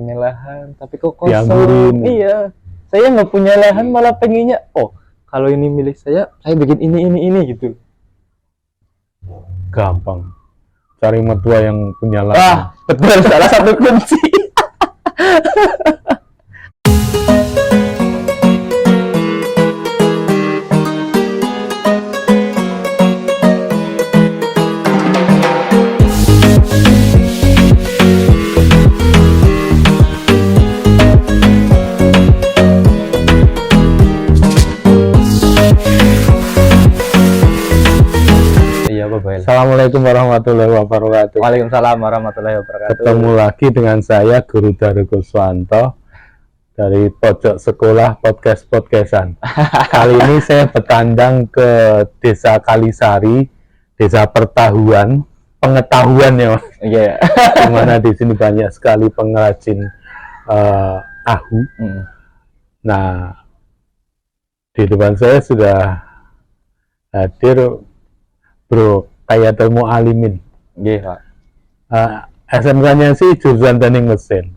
punya lahan tapi kok kosong. Dianggurin. Iya, saya nggak punya lahan malah pengennya, oh kalau ini milik saya bikin ini gitu. Gampang. Cari mertua yang punya lahan. Wah, betul, salah satu kunci. Assalamualaikum warahmatullahi wabarakatuh. Waalaikumsalam warahmatullahi wabarakatuh. Ketemu lagi dengan saya Guru Daru Guswanto dari Pojok Sekolah Podcastan. Kali ini saya bertandang ke Desa Kalisari, Desa Pengetahuan ya, Mas. Iya. Dimana di sini banyak sekali pengrajin ahu. Nah, di depan saya sudah hadir Bro Hayatul Mualimin. Iya, SMK-nya sih jurusan teknik mesin.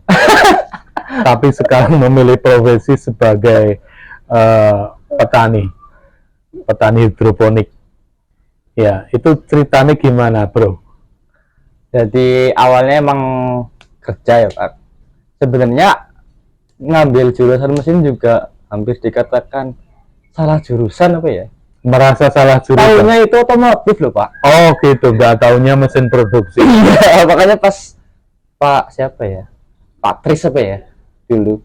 Tapi sekarang memilih profesi sebagai petani hidroponik. Ya, itu ceritanya gimana, Bro? Jadi awalnya emang kerja ya, Pak. Sebenarnya ngambil jurusan mesin juga hampir dikatakan salah jurusan apa ya? Merasa salah jurusan. Tahunya itu otomotif loh, Pak. Oh gitu, nggak tahunya mesin produksi. Iya, makanya pas Pak siapa ya? Pak Tris apa ya? Dulu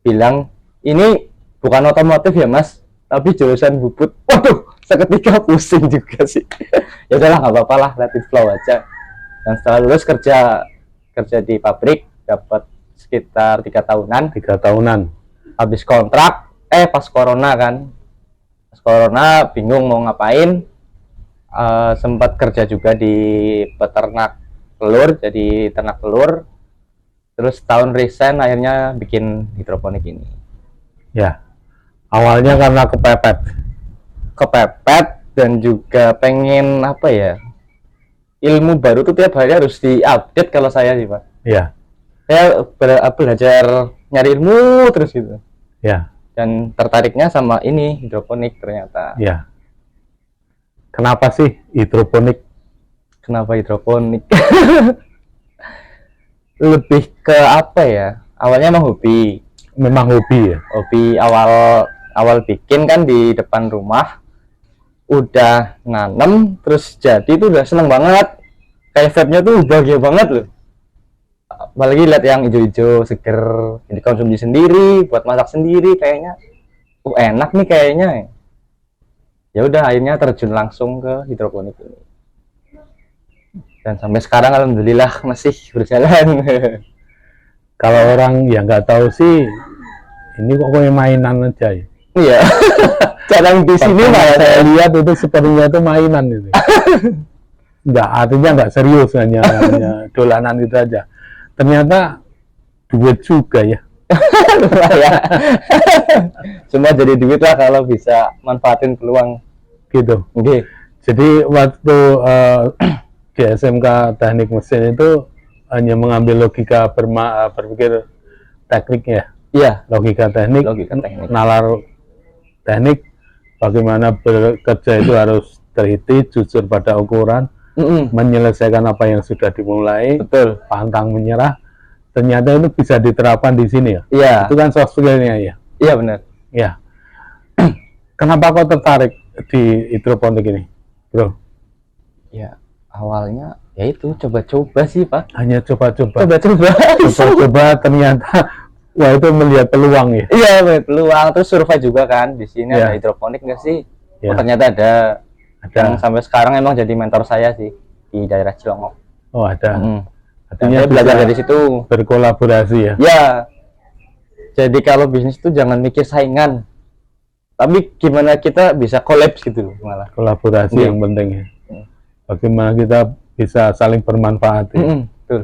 bilang ini bukan otomotif ya, Mas, tapi jurusan bubut. Waduh, seketika pusing juga sih. Ya udahlah, nggak apa-apa lah, let it flow aja. Dan setelah lulus kerja di pabrik, dapat sekitar 3 tahunan. 3 tahunan. Habis kontrak, pas corona kan. Pas corona bingung mau ngapain. Sempat kerja juga di peternak telur, jadi ternak telur. Terus tahun resign, akhirnya bikin hidroponik ini. Ya, awalnya karena Kepepet dan juga pengen apa ya, ilmu baru tuh tiap hari harus diupdate kalau saya sih, Pak. Ya. Saya belajar nyari ilmu terus gitu. Ya. Dan tertariknya sama ini hidroponik ternyata. Ya. Kenapa sih hidroponik? Kenapa hidroponik? Lebih ke apa ya? Awalnya emang hobi. Memang hobi ya. Hobi awal bikin kan di depan rumah. Udah nanem terus jadi itu udah seneng banget. Kayak vibe-nya tuh bahagia banget loh. Apalagi lihat yang hijau-hijau seger, dikonsumsi sendiri, buat masak sendiri, kayaknya enak nih kayaknya. Ya udah akhirnya terjun langsung ke hidroponik ini. Dan sampai sekarang alhamdulillah masih berjalan. Kalau orang yang nggak tahu sih, ini kok kayak mainan aja ya. Iya. Jarang di sini malah saya lihat itu sepertinya itu mainan itu. Nggak, artinya nggak serius, hanya dolanan itu aja. Ternyata duit juga ya. Ya. Semua jadi duit lah kalau bisa manfaatin peluang Gitu. okay. Jadi waktu di SMK Teknik Mesin itu hanya mengambil logika berpikir teknik ya. Iya, Logika teknik, nalar teknik, bagaimana bekerja itu harus teliti, jujur pada ukuran, menyelesaikan apa yang sudah dimulai, betul, pantang menyerah. Ternyata itu bisa diterapkan di sini ya. Iya. Itu kan soft skill-nya ya. Iya benar. Ya. Kenapa kau tertarik di hidroponik ini, Bro? Ya, awalnya ya itu coba-coba sih, Pak. Hanya coba-coba. Coba-coba Ternyata wah itu melihat peluang ya. Iya, peluang. Terus survei juga kan di sini ada hidroponik nggak sih? Ya. Oh, ternyata ada. Yang sampai sekarang emang jadi mentor saya sih di daerah Cilongok. Oh, ada. Artinya belajar dari situ, berkolaborasi ya. Ya. Jadi kalau bisnis itu jangan mikir saingan. Tapi gimana kita bisa kolaps gitu loh malah. Kolaborasi yang penting ya. Bagaimana kita bisa saling bermanfaat ya. Betul.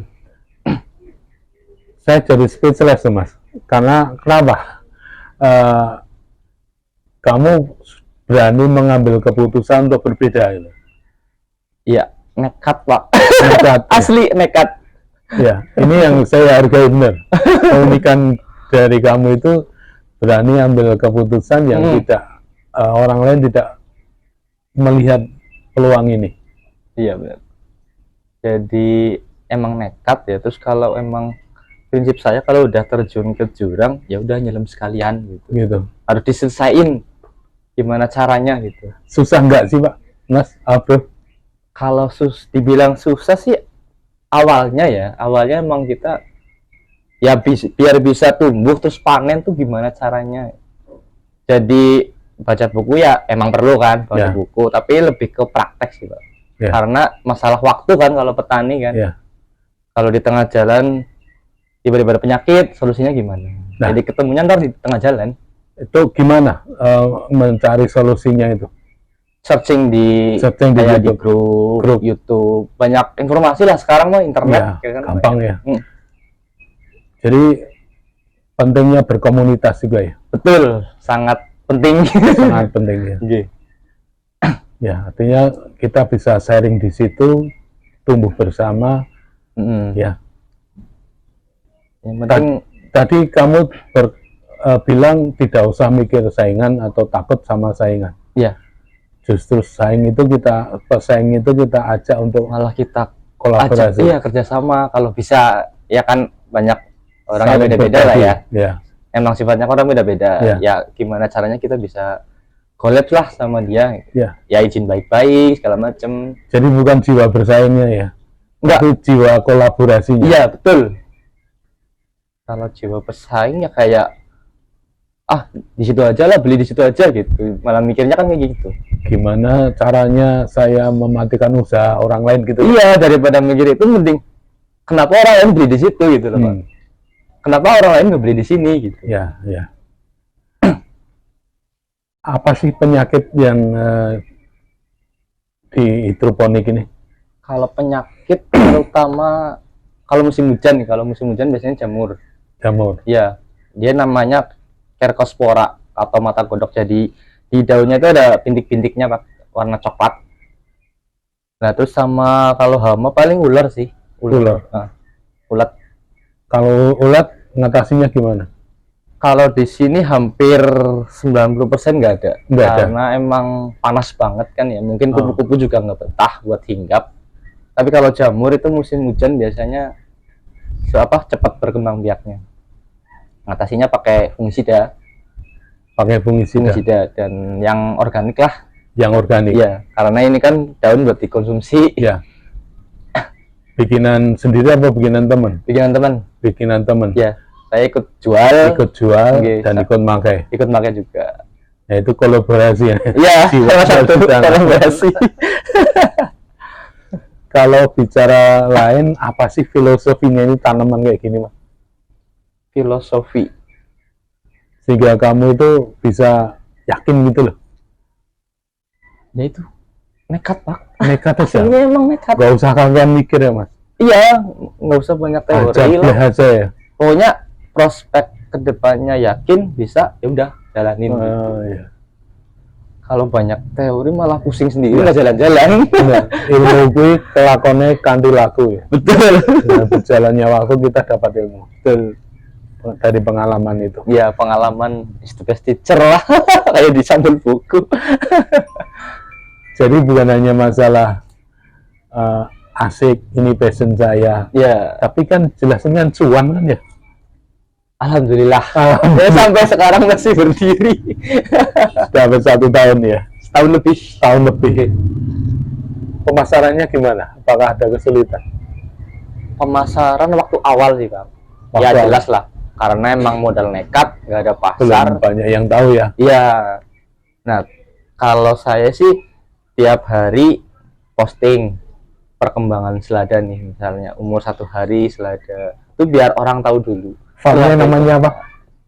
Saya jadi speechless Mas. Karena kenapa? Kamu berani mengambil keputusan untuk berbeda gitu. Iya, nekat, Pak. Nekat. Asli nekat. Ya, ini yang saya hargai benar. Keunikan dari kamu itu berani ambil keputusan yang tidak orang lain tidak melihat peluang ini. Iya benar. Jadi emang nekat ya. Terus kalau emang prinsip saya kalau udah terjun ke jurang ya udah nyelam sekalian gitu. Gitu. Harus diselesain gimana caranya gitu. Susah nggak sih Pak, Mas, Abro? Kalau dibilang susah sih awalnya emang kita ya biar bisa tumbuh terus panen tuh gimana caranya. Jadi baca buku ya emang perlu kan baca buku, tapi lebih ke praktek sih Pak. Karena masalah waktu kan kalau petani kan. Kalau di tengah jalan tiba-tiba ada penyakit, solusinya gimana? Nah, jadi ketemunya ntar di tengah jalan. Itu gimana mencari solusinya itu? Searching di YouTube. Di grup YouTube, banyak informasi lah sekarang mah internet ya, kan gampang ya. Jadi pentingnya berkomunitas juga ya. Betul, sangat penting. Sangat penting ya. Ya, artinya kita bisa sharing di situ, tumbuh bersama. Ya. Yang penting tadi kamu bilang tidak usah mikir saingan atau takut sama saingan. Iya. Justru pesaing itu kita ajak untuk malah kita kolaborasi. Iya, kerjasama kalau bisa. Ya kan banyak orangnya beda-beda lah ya. Emang sifatnya orang beda-beda. Ya gimana caranya kita bisa collab lah sama dia. Ya izin baik-baik segala macem. Jadi bukan jiwa bersaingnya ya. Enggak, itu jiwa kolaborasinya. Iya, betul. Kalau jiwa pesaing ya kayak di situ aja lah, beli di situ aja gitu. Malah mikirnya kan kayak gitu. Gimana caranya saya mematikan usaha orang lain gitu? Iya, daripada mikir itu mending kenapa orang lain beli di situ gitu loh, Pak. Kenapa orang lain nggak beli di sini gitu? Ya. Apa sih penyakit yang di hidroponik ini? Kalau penyakit terutama kalau musim hujan biasanya jamur. Iya, dia namanya Cercospora atau mata godok. Jadi di daunnya itu ada bintik-bintiknya Pak, warna coklat. Nah, terus sama kalau hama paling ular sih. Ulat. Kalau ulat ngatasinya gimana? Kalau di sini hampir 90% nggak ada. Karena emang panas banget kan ya. Mungkin kupu-kupu juga nggak betah buat hinggap. Tapi kalau jamur itu musim hujan biasanya cepat berkembang biaknya. Ngatasinya pakai fungisida. Dan yang organik lah. Yang organik. Iya, karena ini kan daun buat dikonsumsi. Iya. Bikinan sendiri apa bikinan teman? Bikinan teman. Iya, saya ikut jual dan ikut pakai. Ikut pakai juga. Ya itu kolaborasi ya. Iya, salah satu kolaborasi. Kalau bicara lain, apa sih filosofinya ini tanaman kayak gini, Mas? Filosofi sehingga kamu itu bisa yakin gitu loh. Ya itu nekat Pak. Nekat aja. Ini emang nekat. Gak usah kalian mikir ya Mas. Iya, nggak usah banyak teori lah. Aja ya. Pokoknya prospek kedepannya yakin bisa, ya udah jalanin. Iya. Kalau banyak teori malah pusing sendiri nggak jalan-jalan. Ilmu gue kelakonnya kanti laku ya. Betul. Dengan berjalannya waktu kita dapat ilmu. Betul. Dari pengalaman itu. Ya pengalaman is the best teacher lah. Kayak di sampul buku. Jadi bukan hanya masalah asik ini passion saya. Ya. Tapi kan jelasnya cuan kan ya. Alhamdulillah. Saya sampai sekarang masih berdiri. Sudah 1 tahun ya. Tahun lebih. Pemasarannya gimana? Apakah ada kesulitan? Pemasaran waktu awal sih Kang. Ya jelas lah. Karena emang modal nekat, nggak ada pasar. Belum banyak yang tahu ya. Iya. Nah, kalau saya sih tiap hari posting perkembangan selada nih, misalnya umur 1 hari selada. Itu biar orang tahu dulu. Farmnya namanya apa?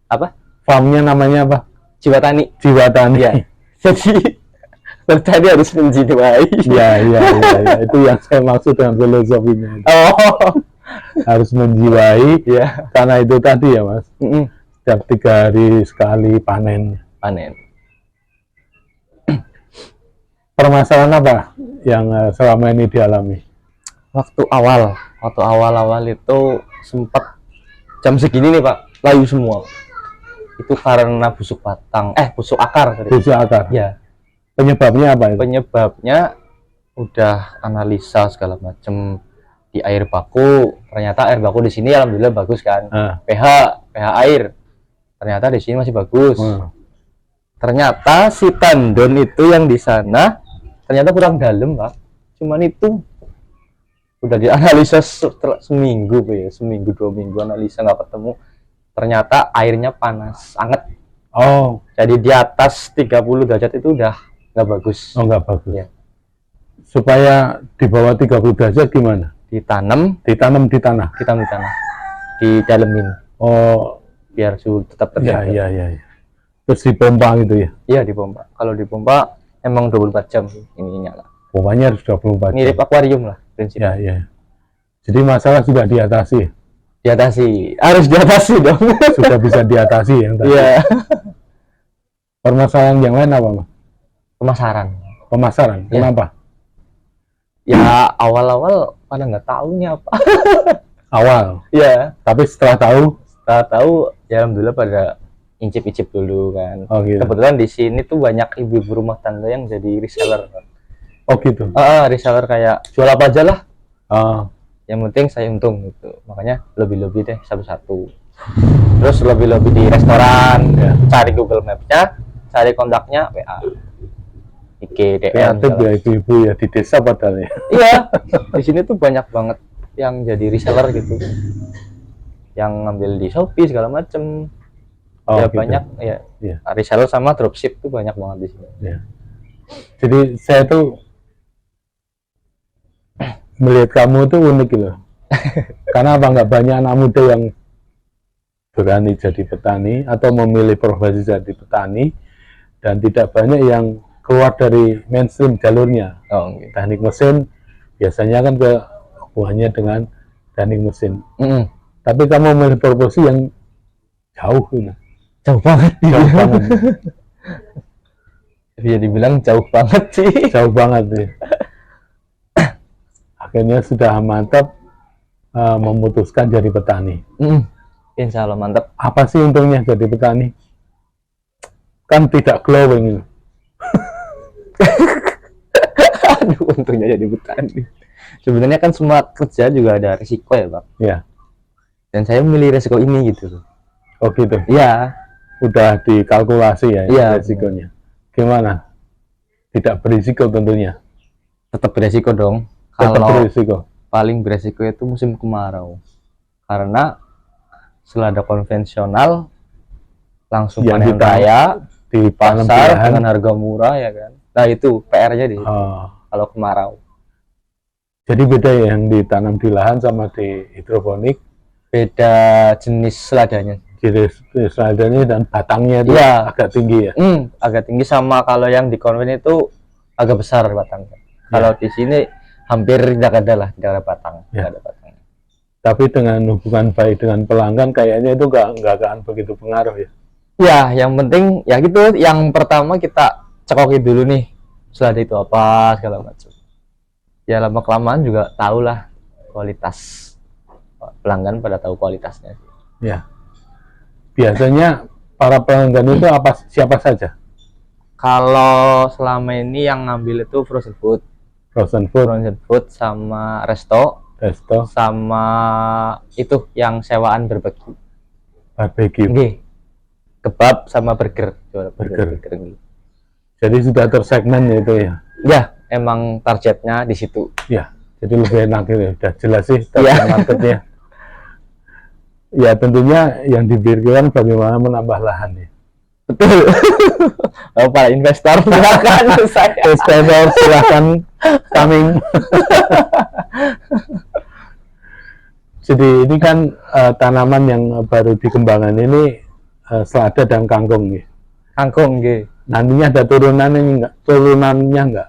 Apa? Farmnya namanya apa? Jiwatani. Ya. Jadi bertani harus menjiwai. Iya. Itu yang saya maksud dengan filosofinya. Harus menjiwai. Ya. Karena itu tadi ya Mas. Setiap 3 hari sekali panen. Permasalahan apa yang selama ini dialami? Waktu awal itu sempat jam segini nih Pak, layu semua. Itu karena busuk akar tadi. Busuk akar. Ya, Penyebabnya apa itu? penyebabnya udah analisa segala macem di air baku. Ternyata air baku di sini alhamdulillah bagus kan. pH air ternyata di sini masih bagus. Ternyata si tandon itu yang di sana ternyata kurang dalam Pak. Cuman itu udah dianalisa seminggu ya, seminggu 2 minggu analisa nggak ketemu. Ternyata airnya panas, anget. Oh, Jadi di atas 30 derajat itu udah nggak bagus. oh nggak bagus. Ya. Supaya di bawah 30 derajat gimana? Ditanam Ditanam di tanah. di tanah, didalemin Oh, biar suhu tetap ya, terjaga. ya. Terus dipompa gitu ya. Iya dipompa. Kalau dipompa emang 24 jam sih ini nyala. Pompanya harus 24 jam. Mirip akuarium lah prinsipnya. Ya. Jadi masalah sudah diatasi. Diatasi, harus diatasi dong. Sudah bisa diatasi yang tadi. Iya. Permasalahan yang lain apa, Mas? Pemasaran. Pemasaran. Ya. Kenapa? Ya awal-awal pada nggak tahu nih apa. Awal. Ya. Tapi setelah Tahu ya alhamdulillah pada incip-incip dulu kan. oh gitu. Kebetulan di sini tuh banyak ibu-ibu rumah tangga yang jadi reseller. Oh gitu. Reseller kayak jual apa aja lah. Ah, Yang penting saya untung gitu. Makanya lebih-lebih deh satu-satu. Terus lebih-lebih di restoran, Ya. cari Google Maps-nya, cari kontaknya WA. IG, DM. kreatif segala. ya ibu-ibu ya di desa padahal ya. Iya, di sini tuh banyak banget yang jadi reseller gitu. Yang ngambil di Shopee segala macem. Oh, Ya gitu. banyak ya. Iya. Reseller sama dropship tuh banyak banget di sini. Ya. Jadi saya tuh melihat kamu tuh unik gitu. Karena apa nggak banyak anak muda yang berani jadi petani atau memilih profesi jadi petani, dan tidak banyak yang keluar dari mainstream jalurnya. Oh, gitu. Teknik mesin biasanya kan ke hubungannya dengan teknik mesin. Tapi kamu memilih profesi yang jauh gitu. Jauh banget. Jauh banget. Bisa dibilang jauh banget sih. Jauh banget sih. Akhirnya sudah mantap memutuskan jadi petani. Insya Allah mantap. Apa sih untungnya jadi petani? Kan tidak glowing. Aduh, untungnya jadi petani. Sebenarnya kan semua kerja juga ada risiko ya, Bang. Ya. Dan saya memilih risiko ini gitu. Oh gitu. Iya. Udah dikalkulasi ya Iya, risikonya. Gimana? Tidak berisiko tentunya. Tetap beresiko dong. Tetap Kalau berisiko. paling beresiko itu musim kemarau. Karena setelah ada konvensional langsung Yang panen ditanam raya Di di tanam pasar pilihan. dengan harga murah ya kan. Nah itu PR-nya di Oh, kalau kemarau. jadi beda ya yang ditanam di lahan sama di hidroponik. Beda jenis seladanya. Jadi seadanya dan batangnya itu Iya. agak tinggi ya. Agak tinggi sama kalau yang di konven itu agak besar batangnya. Kalau di sini hampir tidak ada lah, tidak ada batang, Ya. tidak ada batang. Tapi dengan hubungan baik dengan pelanggan kayaknya itu nggak akan begitu pengaruh ya. Ya, yang penting ya gitu. Yang pertama kita cekokin dulu nih, selada itu apa segala macam. Ya lama kelamaan juga tahulah kualitas, pelanggan pada tahu kualitasnya. Ya. Biasanya para pelanggan itu siapa saja? Kalau selama ini yang ngambil itu frozen food sama resto sama itu yang sewaan berbagi. barbecue. Nggih. Kebab sama burger. Jual Burger. nggih. Jadi sudah tersegmen ya itu ya. Ya, emang targetnya di situ. Ya, jadi lebih enak gitu. Udah jelas sih Iya. target marketnya. Ya tentunya yang dipikirkan bagaimana menambah lahan ya. Betul. Oh, para investor silakan saya. Investor silahkan coming. Jadi ini kan tanaman yang baru dikembangkan ini selada dan kangkung nih. Kangkung nggih. Nantinya ada turunannya enggak?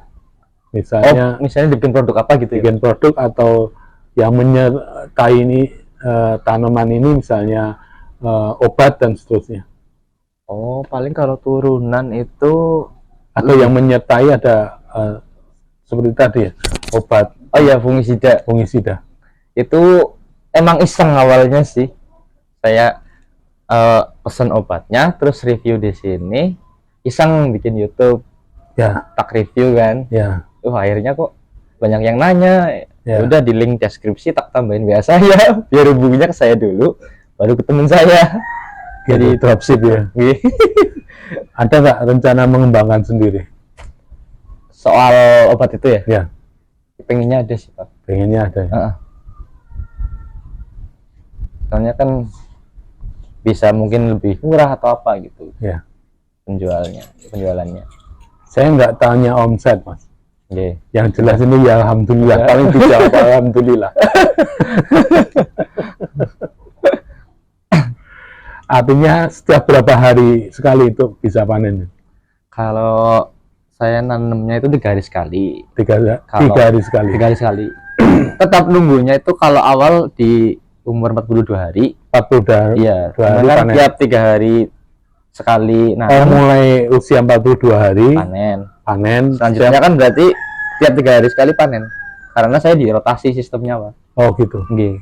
Misalnya Misalnya bikin produk apa gitu ya? bikin produk atau yang menyertai ini tanaman ini misalnya obat dan seterusnya. Oh, paling kalau turunan itu Atau yang menyertai ada seperti tadi ya, obat Oh iya, fungisida. Fungisida. Itu emang iseng awalnya sih. Saya pesan obatnya, terus review di sini, iseng bikin YouTube, Ya, tak review kan. ya, Akhirnya kok banyak yang nanya. ya. Udah di link deskripsi tak tambahin biasa ya, biar hubunginya ke saya dulu, baru ke temen saya. Jadi dropship ya. Ada nggak rencana mengembangkan sendiri? Soal obat itu ya? Ya, Pengennya ada sih, Pak. pengennya ada ya. Soalnya kan bisa mungkin lebih murah atau apa gitu Ya. penjualannya. Saya nggak tanya omset, Mas. Oke. Yang jelas ini ya alhamdulillah, paling dijawab alhamdulillah. Artinya setiap berapa hari sekali itu bisa panen? Kalau saya nanemnya itu 3 hari sekali. Tiga Kalau- hari sekali. 3 hari sekali. Tetap nunggunya itu kalau awal di umur 42 hari. 42 Iya, dua hari cuman kan panen. tiap 3 hari sekali Oh, nanem mulai usia 42 hari panen. panen. Selanjutnya kan berarti tiap 3 hari sekali panen. Karena saya di rotasi sistemnya, Pak. Oh gitu. Nggih,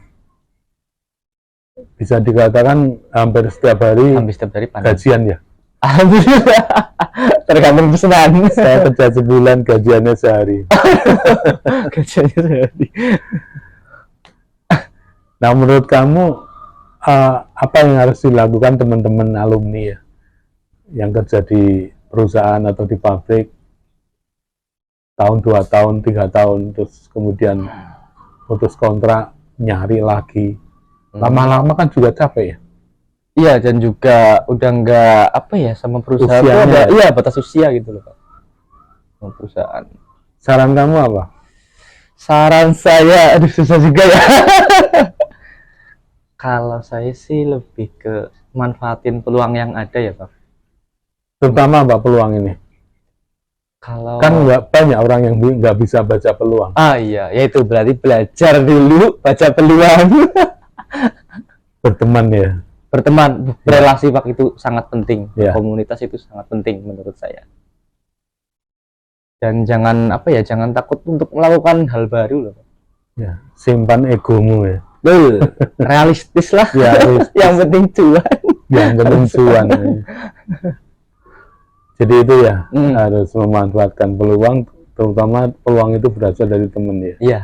Bisa dikatakan hampir setiap hari hampir setiap hari panen. gajian ya. Alhamdulillah. Tergantung pesanan. Saya kerja sebulan gajiannya sehari. Gajiannya sehari. Nah, menurut kamu apa yang harus dilakukan teman-teman alumni ya yang kerja di perusahaan atau di pabrik tahun 2 tahun 3 tahun terus kemudian putus kontrak nyari lagi lama-lama kan juga capek ya. Iya, dan juga udah nggak apa ya sama perusahaan tuh Usianya. ada, iya batas usia gitu loh, Pak. Sama perusahaan. Saran kamu apa? Saran saya, aduh susah juga ya. Kalau saya sih lebih ke manfaatin peluang yang ada ya, Pak. Terutama apa peluang ini? Kalau Kan nggak banyak orang yang nggak bisa baca peluang. iya, ya itu berarti belajar dulu baca peluang. Berteman ya. Berteman, berrelasi, Pak, itu sangat penting. Ya. Komunitas itu sangat penting menurut saya. Dan jangan apa ya, jangan takut untuk melakukan hal baru loh, Pak. Ya, simpan egomu ya. Betul, realistis lah. Ya, realistis. Yang penting cuan. Yang penting cuan. Ya. Jadi itu ya harus memanfaatkan peluang, terutama peluang itu berasal dari teman ya. Iya,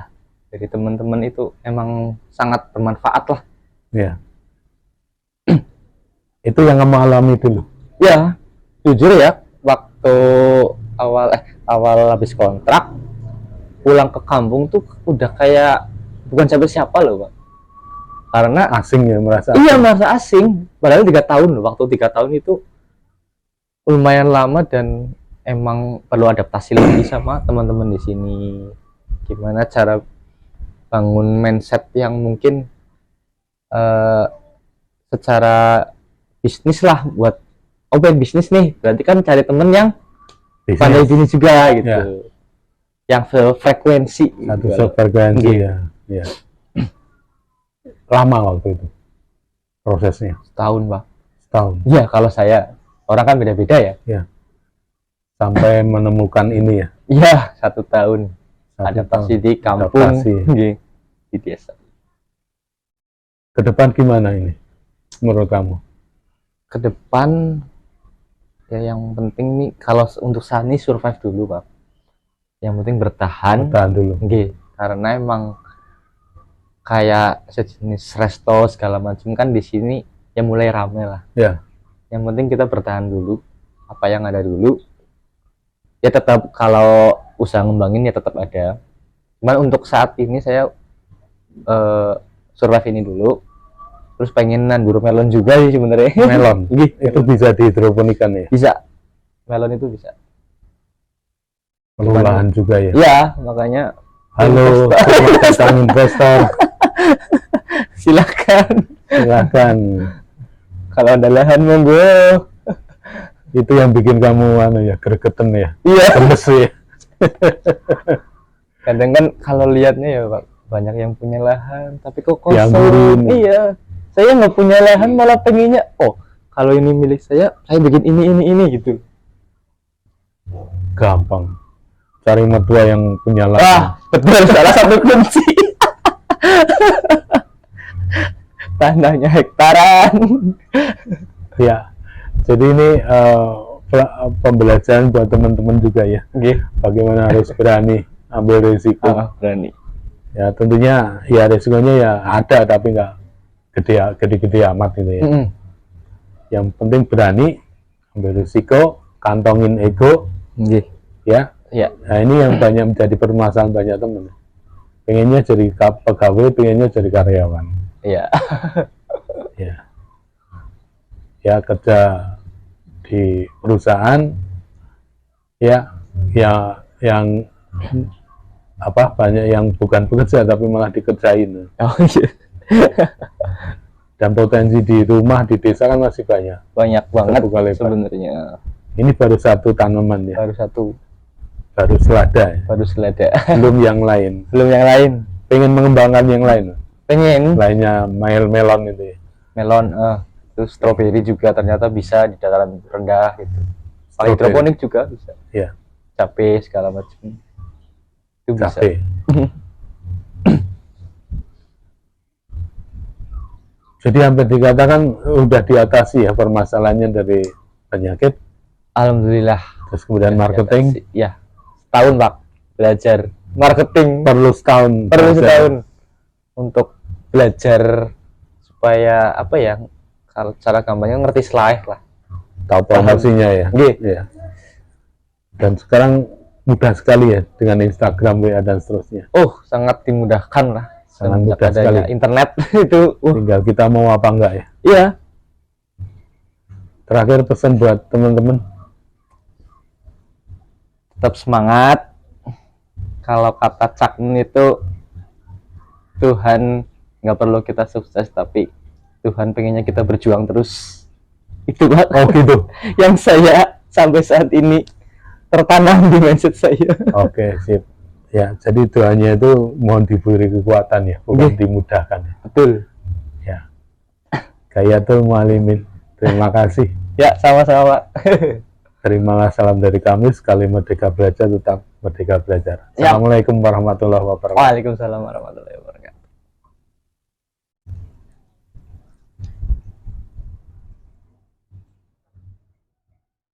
dari teman-teman itu emang sangat bermanfaat lah. Ya. Itu yang kamu alami dulu. Ya, jujur ya, waktu awal habis kontrak pulang ke kampung tuh udah kayak bukan siapa-siapa loh, Pak. Karena Asing ya, merasa iya asing. merasa asing. Padahal 3 tahun loh, waktu 3 tahun itu lumayan lama dan emang perlu adaptasi lagi sama teman-teman di sini. Gimana cara bangun mindset yang mungkin secara bisnis lah buat pengen bisnis nih, berarti kan cari temen yang Bisnis. pandai bisnis juga gitu. Ya. Yang sefrekuensi Satu gitu. sefrekuensi Iya. ya. Ya. Lama waktu itu prosesnya, Setahun, Pak. setahun. Iya, kalau saya, orang kan beda-beda ya. Sampai menemukan ini ya. Iya, 1 tahun. 1 Adaptasi tahun. di kampung, Adaptasi. nggih, di desa. Ke depan gimana ini menurut kamu? Ke depan ya yang penting nih kalau untuk saat ini survive dulu, Pak. Yang penting bertahan. Tahan dulu. Nggih, karena emang kayak sejenis resto segala macam kan di sini ya mulai rame lah. Ya. Yang penting kita bertahan dulu apa yang ada dulu. Ya tetap kalau usaha ngembangin ya tetap ada. Cuman untuk saat ini saya survive ini dulu. Terus pengen nandur melon juga sih sebenarnya. Melon. Nggih, Itu bisa dihidroponikan ya. bisa. Melon itu bisa. Perlu lahan juga ya. Iya, makanya Halo, selamat datang investor. silakan. Silakan. Kalau ada lahan monggo. Itu yang bikin kamu gregetan ya. Iya. Gemes ya. Kadang kan kalau lihatnya ya, Pak, banyak yang punya lahan tapi kok kosong. Dianggurin. Iya. Saya nggak punya lahan malah pengennya, kalau ini milik saya bikin ini gitu. Gampang. cari mertua yang punya Wah, lahan. betul, salah satu kunci. Tanahnya hektaran. Ya, jadi ini pembelajaran buat teman-teman juga ya. Oke. Bagaimana harus berani ambil risiko. Berani. Ya tentunya ya risikonya ya ada tapi nggak gede amat gitu ya. Yang penting berani ambil risiko, kantongin ego, Oke. ya. Ya. Nah ini yang banyak menjadi permasalahan banyak teman. Pengennya jadi pegawai, pengennya jadi karyawan. Iya. Ya. Ya kerja di perusahaan, ya yang apa banyak yang bukan bekerja tapi malah dikerjain. Oh iya. Dan potensi di rumah di desa kan masih banyak. Banyak banget Terbuka lebar. sebenarnya. Ini baru satu tanaman ya, Baru satu, baru selada ya. baru selada. Belum yang lain. Belum yang lain. Pengen mengembangkan yang lain. Pengen Lainnya melon itu ya. melon, terus stroberi juga ternyata bisa di dataran rendah gitu. Kalau Strawberry. hidroponik juga bisa. Iya. Cabe segala macam. Itu bisa. Cabe. Jadi hampir dikatakan udah diatasi ya permasalahannya dari penyakit, Alhamdulillah. terus kemudian marketing. Ya, setahun Pak belajar marketing. Perlu setahun. Perlu belajar. setahun untuk belajar supaya apa ya, kalau cara gampangnya ngerti slide lah. Tahu promosinya ya. Nggih. Iya. Dan sekarang mudah sekali ya dengan Instagram, WA dan seterusnya. Oh, sangat dimudahkan lah. Sangat Semenjak mudah adanya sekali. internet itu. Tinggal kita mau apa enggak ya. Iya. Terakhir pesan buat teman-teman. Tetap semangat. Kalau kata Cakmun itu Tuhan nggak perlu kita sukses, tapi Tuhan pengennya kita berjuang terus. Itu Pak. Oh gitu. Yang saya sampai saat ini tertanam di mindset saya. Oke, sip. Ya, jadi doanya itu mohon diberi kekuatan ya, bukan dimudahkan ya. Betul. Ya. Gayatul Mualimin. Terima kasih. Ya, sama-sama Pak. Terimalah salam dari kami. Sekali merdeka belajar, tetap merdeka belajar. Ya. Assalamualaikum warahmatullahi wabarakatuh. Waalaikumsalam warahmatullahi wabarakatuh.